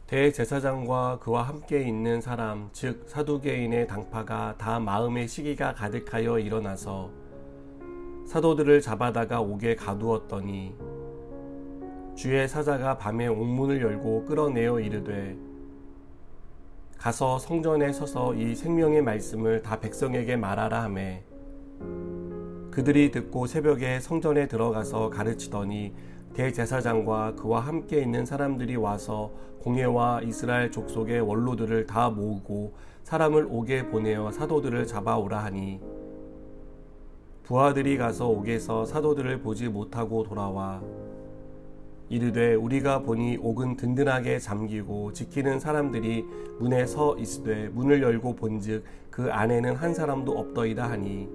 대제사장과 그와 함께 있는 사람, 즉 사두개인의 당파가 다 마음의 시기가 가득하여 일어나서 사도들을 잡아다가 옥에 가두었더니 주의 사자가 밤에 옥문을 열고 끌어내어 이르되 가서 성전에 서서 이 생명의 말씀을 다 백성에게 말하라 하매 그들이 듣고 새벽에 성전에 들어가서 가르치더니 대제사장과 그와 함께 있는 사람들이 와서 공회와 이스라엘 족속의 원로들을 다 모으고 사람을 옥에 보내어 사도들을 잡아오라 하니 부하들이 가서 옥에서 사도들을 보지 못하고 돌아와 이르되 우리가 보니 옥은 든든하게 잠기고 지키는 사람들이 문에 서 있으되 문을 열고 본즉 그 안에는 한 사람도 없더이다 하니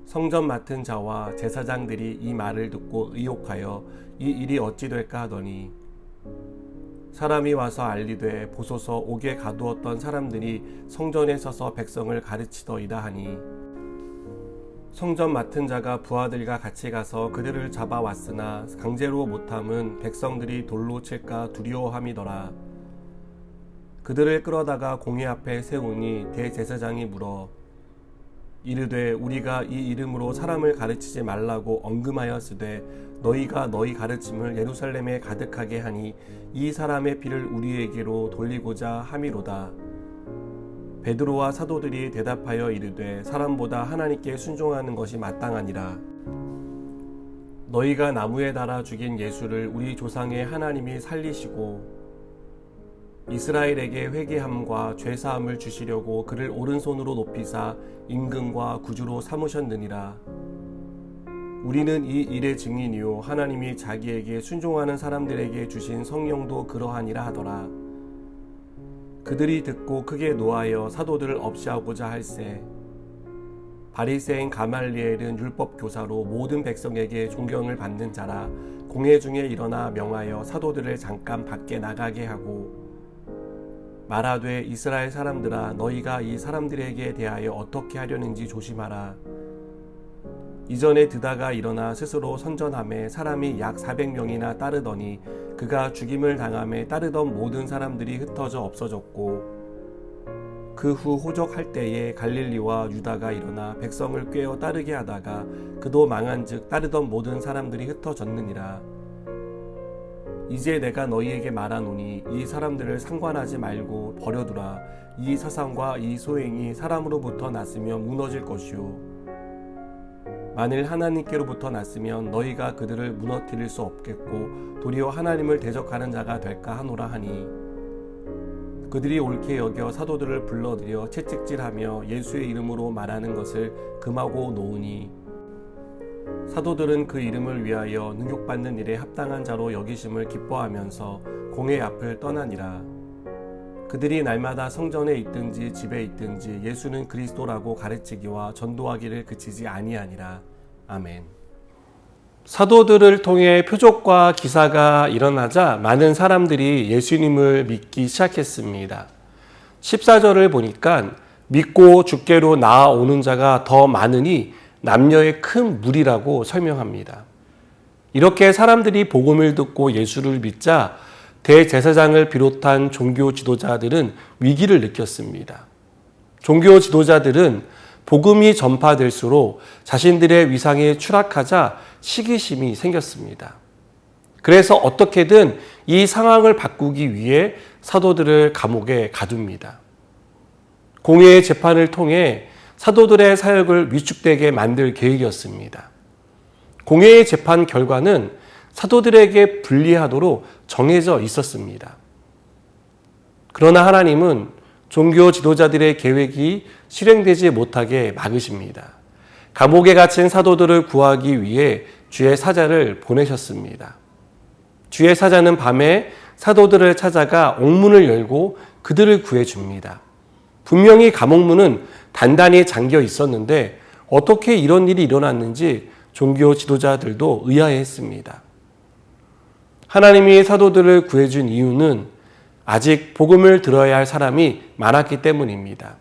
성전 맡은 자와 제사장들이 이 말을 듣고 의혹하여 이 일이 어찌 될까 하더니 사람이 와서 알리되 보소서 옥에 가두었던 사람들이 성전에 서서 백성을 가르치더이다 하니 성전 맡은 자가 부하들과 같이 가서 그들을 잡아왔으나 강제로 못함은 백성들이 돌로 칠까 두려워함이더라. 그들을 끌어다가 공회 앞에 세우니 대제사장이 물어 이르되 우리가 이 이름으로 사람을 가르치지 말라고 언금하였으되 너희가 너희 가르침을 예루살렘에 가득하게 하니 이 사람의 피를 우리에게로 돌리고자 함이로다. 베드로와 사도들이 대답하여 이르되 사람보다 하나님께 순종하는 것이 마땅하니라. 너희가 나무에 달아 죽인 예수를 우리 조상의 하나님이 살리시고 이스라엘에게 회개함과 죄사함을 주시려고 그를 오른손으로 높이사 임금과 구주로 삼으셨느니라. 우리는 이 일의 증인이요 하나님이 자기에게 순종하는 사람들에게 주신 성령도 그러하니라 하더라. 그들이 듣고 크게 노하여 사도들을 없이하고자 할세 바리새인 가말리엘은 율법 교사로 모든 백성에게 존경을 받는 자라. 공회 중에 일어나 명하여 사도들을 잠깐 밖에 나가게 하고 말하되 이스라엘 사람들아 너희가 이 사람들에게 대하여 어떻게 하려는지 조심하라. 이전에 드다가 일어나 스스로 선전함에 사람이 약 400명이나 따르더니 그가 죽임을 당함에 따르던 모든 사람들이 흩어져 없어졌고 그 후 호적할 때에 갈릴리와 유다가 일어나 백성을 꿰어 따르게 하다가 그도 망한즉 따르던 모든 사람들이 흩어졌느니라. 이제 내가 너희에게 말하노니 이 사람들을 상관하지 말고 버려두라. 이 사상과 이 소행이 사람으로부터 났으면 무너질 것이요 만일 하나님께로부터 났으면 너희가 그들을 무너뜨릴 수 없겠고 도리어 하나님을 대적하는 자가 될까 하노라 하니 그들이 옳게 여겨 사도들을 불러들여 채찍질하며 예수의 이름으로 말하는 것을 금하고 놓으니 사도들은 그 이름을 위하여 능욕받는 일에 합당한 자로 여기심을 기뻐하면서 공회 앞을 떠나니라. 그들이 날마다 성전에 있든지 집에 있든지 예수는 그리스도라고 가르치기와 전도하기를 그치지 아니하니라. 아멘. 사도들을 통해 표적과 기사가 일어나자 많은 사람들이 예수님을 믿기 시작했습니다. 14절을 보니까 믿고 주께로 나아오는 자가 더 많으니 남녀의 큰 무리라고 설명합니다. 이렇게 사람들이 복음을 듣고 예수를 믿자 대제사장을 비롯한 종교 지도자들은 위기를 느꼈습니다. 종교 지도자들은 복음이 전파될수록 자신들의 위상이 추락하자 시기심이 생겼습니다. 그래서 어떻게든 이 상황을 바꾸기 위해 사도들을 감옥에 가둡니다. 공회의 재판을 통해 사도들의 사역을 위축되게 만들 계획이었습니다. 공회의 재판 결과는 사도들에게 불리하도록 정해져 있었습니다. 그러나 하나님은 종교 지도자들의 계획이 실행되지 못하게 막으십니다. 감옥에 갇힌 사도들을 구하기 위해 주의 사자를 보내셨습니다. 주의 사자는 밤에 사도들을 찾아가 옥문을 열고 그들을 구해줍니다. 분명히 감옥문은 단단히 잠겨 있었는데 어떻게 이런 일이 일어났는지 종교 지도자들도 의아해했습니다. 하나님이 사도들을 구해준 이유는 아직 복음을 들어야 할 사람이 많았기 때문입니다.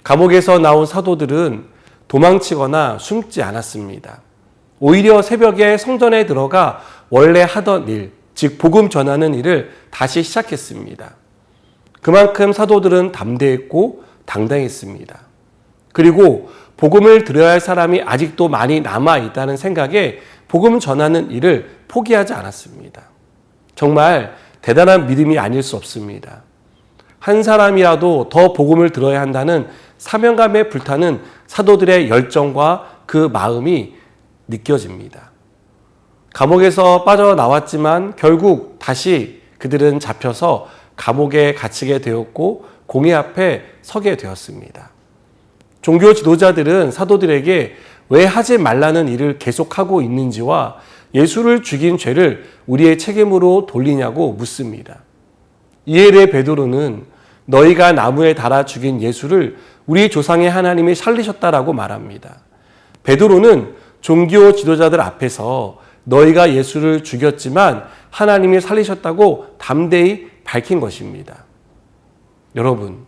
감옥에서 나온 사도들은 도망치거나 숨지 않았습니다. 오히려 새벽에 성전에 들어가 원래 하던 일, 즉 복음 전하는 일을 다시 시작했습니다. 그만큼 사도들은 담대했고 당당했습니다. 그리고 복음을 들어야 할 사람이 아직도 많이 남아 있다는 생각에 복음 전하는 일을 포기하지 않았습니다. 정말 대단한 믿음이 아닐 수 없습니다. 한 사람이라도 더 복음을 들어야 한다는 사명감에 불타는 사도들의 열정과 그 마음이 느껴집니다. 감옥에서 빠져나왔지만 결국 다시 그들은 잡혀서 감옥에 갇히게 되었고 공회 앞에 서게 되었습니다. 종교 지도자들은 사도들에게 왜 하지 말라는 일을 계속하고 있는지와 예수를 죽인 죄를 우리의 책임으로 돌리냐고 묻습니다. 이에 대해 베드로는 너희가 나무에 달아 죽인 예수를 우리 조상의 하나님이 살리셨다라고 말합니다. 베드로는 종교 지도자들 앞에서 너희가 예수를 죽였지만 하나님이 살리셨다고 담대히 밝힌 것입니다. 여러분,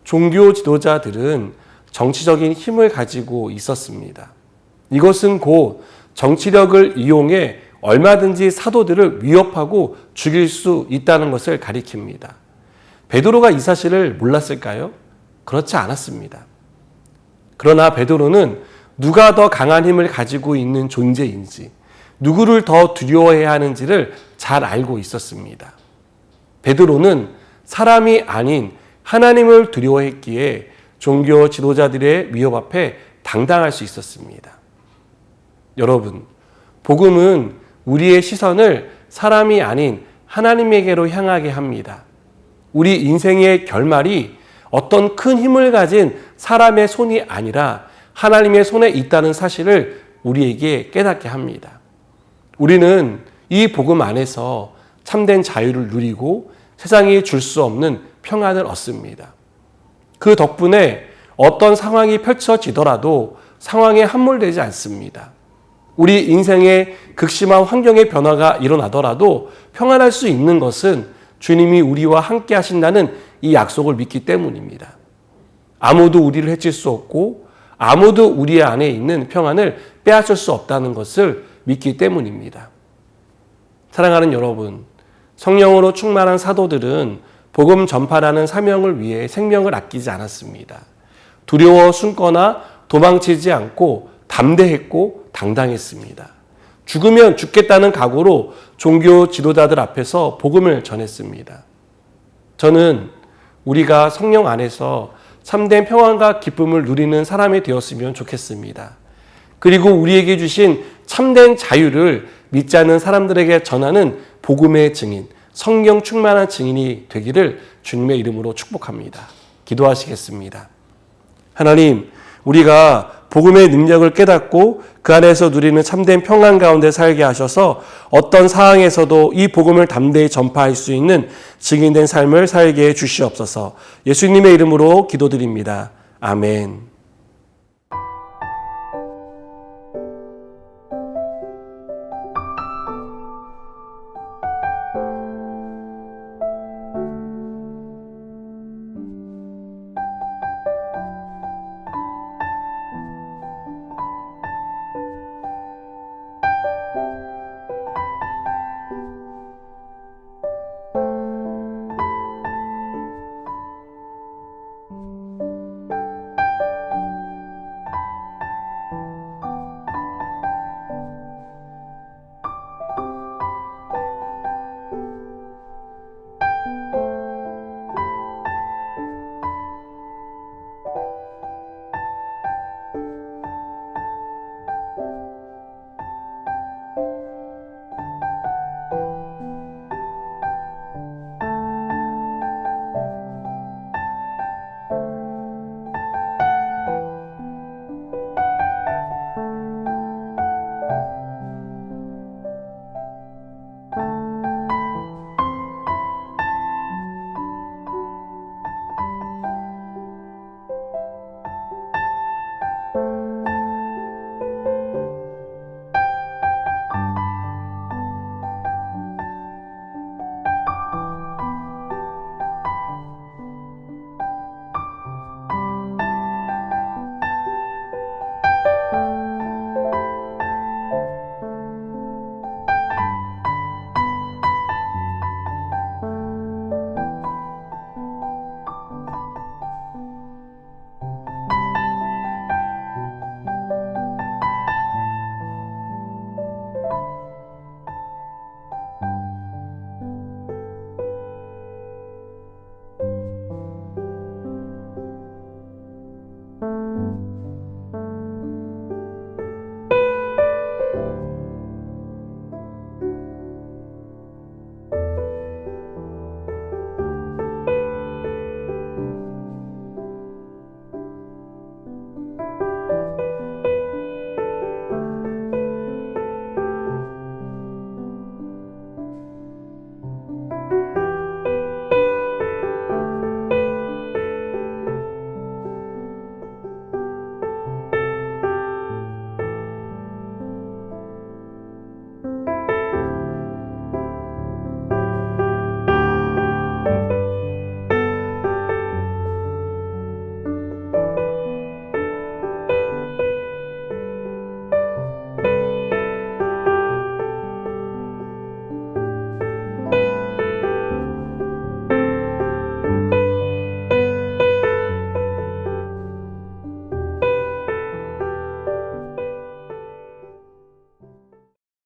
종교 지도자들은 정치적인 힘을 가지고 있었습니다. 이것은 곧 정치력을 이용해 얼마든지 사도들을 위협하고 죽일 수 있다는 것을 가리킵니다. 베드로가 이 사실을 몰랐을까요? 그렇지 않았습니다. 그러나 베드로는 누가 더 강한 힘을 가지고 있는 존재인지, 누구를 더 두려워해야 하는지를 잘 알고 있었습니다. 베드로는 사람이 아닌 하나님을 두려워했기에 종교 지도자들의 위협 앞에 당당할 수 있었습니다. 여러분, 복음은 우리의 시선을 사람이 아닌 하나님에게로 향하게 합니다. 우리 인생의 결말이 어떤 큰 힘을 가진 사람의 손이 아니라 하나님의 손에 있다는 사실을 우리에게 깨닫게 합니다. 우리는 이 복음 안에서 참된 자유를 누리고 세상이 줄 수 없는 평안을 얻습니다. 그 덕분에 어떤 상황이 펼쳐지더라도 상황에 함몰되지 않습니다. 우리 인생의 극심한 환경의 변화가 일어나더라도 평안할 수 있는 것은 주님이 우리와 함께 하신다는 이 약속을 믿기 때문입니다. 아무도 우리를 해칠 수 없고 아무도 우리 안에 있는 평안을 빼앗을 수 없다는 것을 믿기 때문입니다. 사랑하는 여러분, 성령으로 충만한 사도들은 복음 전파라는 사명을 위해 생명을 아끼지 않았습니다. 두려워 숨거나 도망치지 않고 담대했고 당당했습니다. 죽으면 죽겠다는 각오로 종교 지도자들 앞에서 복음을 전했습니다. 저는 우리가 성령 안에서 참된 평안과 기쁨을 누리는 사람이 되었으면 좋겠습니다. 그리고 우리에게 주신 참된 자유를 믿지 않는 사람들에게 전하는 복음의 증인, 성령 충만한 증인이 되기를 주님의 이름으로 축복합니다. 기도하시겠습니다. 하나님, 우리가 복음의 능력을 깨닫고 그 안에서 누리는 참된 평안 가운데 살게 하셔서 어떤 상황에서도 이 복음을 담대히 전파할 수 있는 증인된 삶을 살게 해 주시옵소서. 예수님의 이름으로 기도드립니다. 아멘.